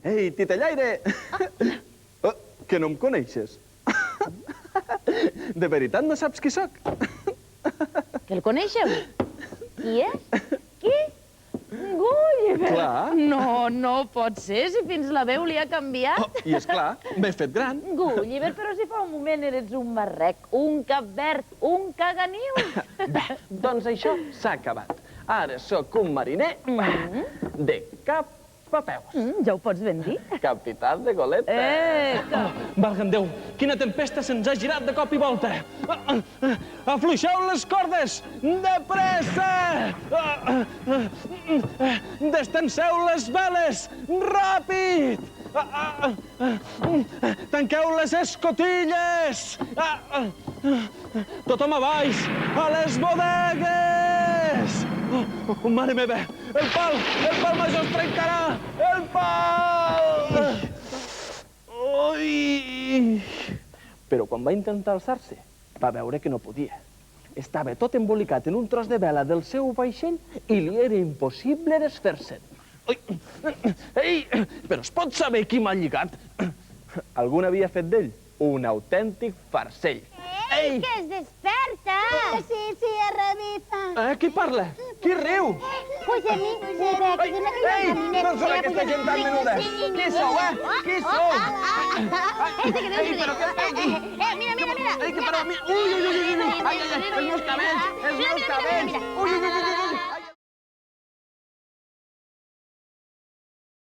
Ei, titellaire! Que no em coneixes? De veritat no saps qui sóc? Que el coneixeu? Qui és? Qui? Gulliver! Clar. No, no pot ser, si fins la veu li ha canviat. I és clar, m'he fet gran. Gulliver, però si fa un moment eres un marrec, un cap verd, un caganiu. Bé, doncs això s'ha acabat. Ara sóc un mariner de cap a peus. Ja ho pots ben dir. Capità de goleta. Valga'm Déu, quina tempesta se'ns ha girat de cop i volta. Afluixeu les cordes! De pressa! Destenseu les veles! Ràpid! Tanqueu les escotilles! Tothom a baix! A les bodegues! Mare meva! El pal major es trencarà! El pal! Ui! Però quan va intentar alçar-se, va veure que no podia. Estava tot embolicat en un tros de vela del seu vaixell i li era impossible desfer-se'n. Ei, però es pot saber qui m'ha lligat? Algú n'havia fet d'ell un autèntic farcell. Ei, que es desperta! Sí, es revifa. Qui parla? Qui riu? Pues a mi, Ei, no són aquesta gent tan menuda. Qui sou, Qui sou? Ei, però què... Mira. Ei, que però... Ui, els meus cabells! Els meus cabells! Ui,